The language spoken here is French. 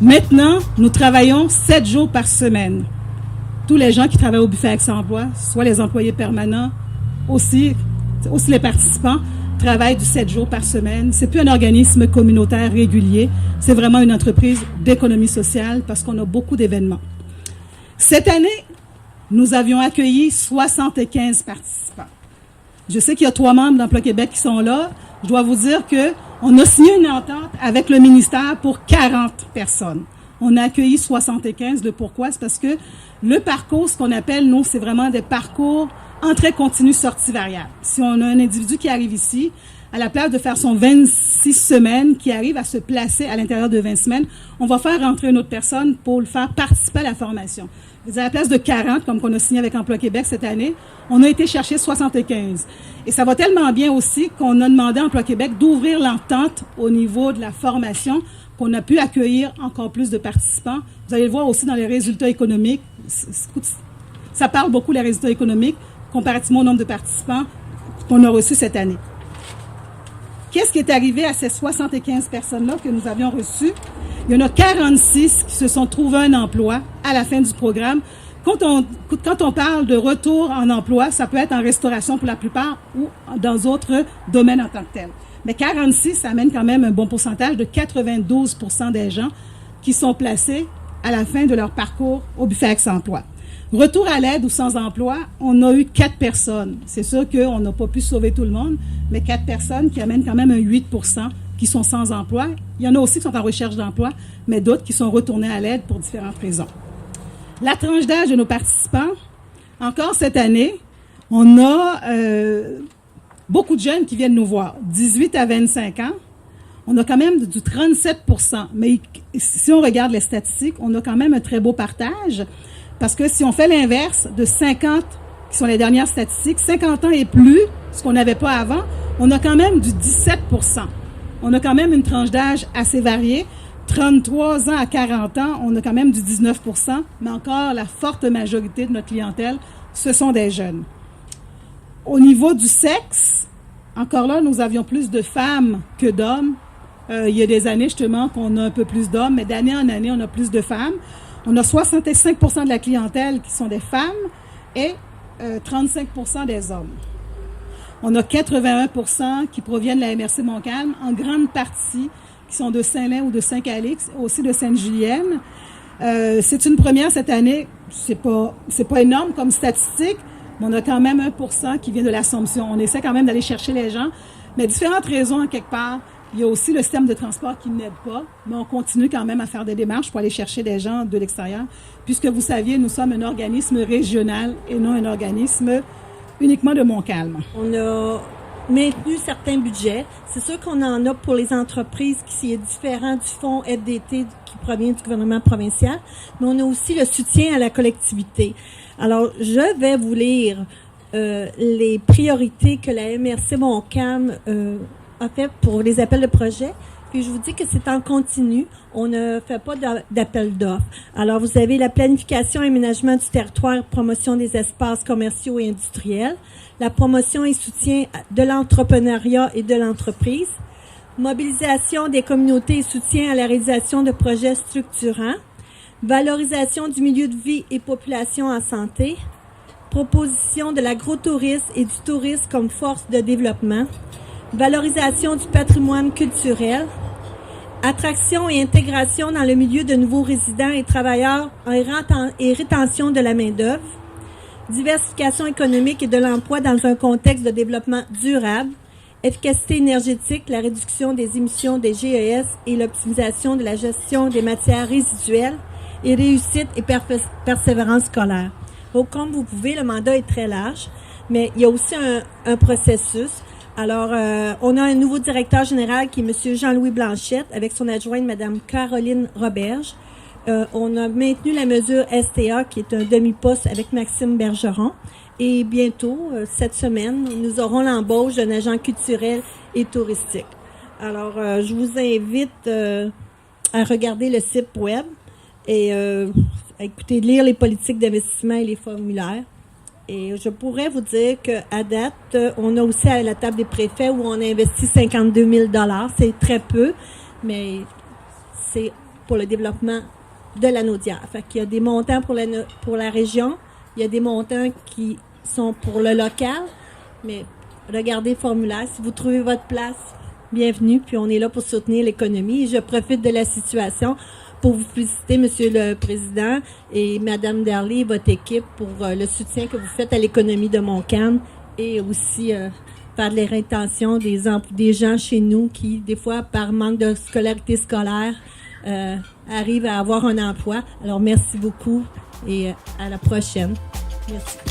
Maintenant, nous travaillons 7 jours par semaine. Tous les gens qui travaillent au buffet Accès Emploi, soit les employés permanents, aussi les participants, travaillent du 7 jours par semaine. C'est plus un organisme communautaire régulier, c'est vraiment une entreprise d'économie sociale parce qu'on a beaucoup d'événements. Cette année, nous avions accueilli 75 participants. Je sais qu'il y a 3 membres d'Emploi Québec qui sont là. Je dois vous dire qu'on a signé une entente avec le ministère pour 40 personnes. On a accueilli 75. Le pourquoi? C'est parce que le parcours, ce qu'on appelle, nous, c'est vraiment des parcours entrée continue, sortie variable. Si on a un individu qui arrive ici, à la place de faire son 26 semaines, qui arrive à se placer à l'intérieur de 20 semaines, on va faire rentrer une autre personne pour le faire participer à la formation. À la place de 40, comme qu'on a signé avec Emploi Québec cette année, on a été chercher 75. Et ça va tellement bien aussi qu'on a demandé à Emploi Québec d'ouvrir l'entente au niveau de la formation, qu'on a pu accueillir encore plus de participants. Vous allez le voir aussi dans les résultats économiques. Ça parle beaucoup, les résultats économiques, comparativement au nombre de participants qu'on a reçus cette année. Qu'est-ce qui est arrivé à ces 75 personnes-là que nous avions reçues? Il y en a 46 qui se sont trouvés un emploi à la fin du programme. Quand on parle de retour en emploi, ça peut être en restauration pour la plupart ou dans d'autres domaines en tant que tels. Mais 46, ça amène quand même un bon pourcentage de 92% des gens qui sont placés à la fin de leur parcours au buffet Accès Emploi. Retour à l'aide ou sans emploi, on a eu 4 personnes. C'est sûr qu'on n'a pas pu sauver tout le monde, mais 4 personnes qui amènent quand même un 8% qui sont sans emploi. Il y en a aussi qui sont en recherche d'emploi, mais d'autres qui sont retournés à l'aide pour différentes raisons. La tranche d'âge de nos participants, encore cette année, on a beaucoup de jeunes qui viennent nous voir, 18 à 25 ans. On a quand même du 37%, mais si on regarde les statistiques, on a quand même un très beau partage. Parce que si on fait l'inverse de 50, qui sont les dernières statistiques, 50 ans et plus, ce qu'on n'avait pas avant, on a quand même du 17%. On a quand même une tranche d'âge assez variée. 33 ans à 40 ans, on a quand même du 19%, mais encore la forte majorité de notre clientèle, ce sont des jeunes. Au niveau du sexe, encore là, nous avions plus de femmes que d'hommes. Il y a des années, justement, qu'on a un peu plus d'hommes, mais d'année en année, on a plus de femmes. On a 65% de la clientèle qui sont des femmes et 35% des hommes. On a 81% qui proviennent de la MRC Montcalm, en grande partie qui sont de Saint-Lin ou de Saint-Calix, aussi de Sainte-Julienne. C'est une première cette année. C'est pas énorme comme statistique, mais on a quand même 1% qui vient de l'Assomption. On essaie quand même d'aller chercher les gens, mais différentes raisons, quelque part. Il y a aussi le système de transport qui n'aide pas, mais on continue quand même à faire des démarches pour aller chercher des gens de l'extérieur, puisque vous saviez, nous sommes un organisme régional et non un organisme uniquement de Montcalm. On a maintenu certains budgets. C'est sûr qu'on en a pour les entreprises qui est différent du fonds FDT qui provient du gouvernement provincial, mais on a aussi le soutien à la collectivité. Alors, je vais vous lire les priorités que la MRC Montcalm a fait pour les appels de projet. Puis je vous dis que c'est en continu. On ne fait pas d'appel d'offres. Alors, vous avez la planification et aménagement du territoire, promotion des espaces commerciaux et industriels, la promotion et soutien de l'entrepreneuriat et de l'entreprise, mobilisation des communautés et soutien à la réalisation de projets structurants, valorisation du milieu de vie et population en santé, proposition de l'agrotourisme et du tourisme comme force de développement, valorisation du patrimoine culturel, attraction et intégration dans le milieu de nouveaux résidents et travailleurs et rétention de la main-d'œuvre, diversification économique et de l'emploi dans un contexte de développement durable, efficacité énergétique, la réduction des émissions des GES et l'optimisation de la gestion des matières résiduelles et réussite et persévérance scolaire. Donc, comme vous pouvez, le mandat est très large, mais il y a aussi un processus. Alors, on a un nouveau directeur général qui est M. Jean-Louis Blanchette avec son adjointe Mme Caroline Roberge. On a maintenu la mesure STA qui est un demi-poste avec Maxime Bergeron. Et bientôt, cette semaine, nous aurons l'embauche d'un agent culturel et touristique. Alors, je vous invite à regarder le site web et à écouter, lire les politiques d'investissement et les formulaires. Et je pourrais vous dire qu'à date, on a aussi à la table des préfets où on a investi 52 000 $. C'est très peu, mais c'est pour le développement de la Naudière. Fait qu'il y a des montants pour la région, il y a des montants qui sont pour le local, mais regardez le formulaire. Si vous trouvez votre place, bienvenue, puis on est là pour soutenir l'économie. Et je profite de la situation pour vous féliciter, Monsieur le Président et Madame Darley et votre équipe pour le soutien que vous faites à l'économie de Montcalm et aussi par les rétentions des gens chez nous qui, des fois, par manque de scolarité scolaire, arrivent à avoir un emploi. Alors, merci beaucoup et à la prochaine. Merci.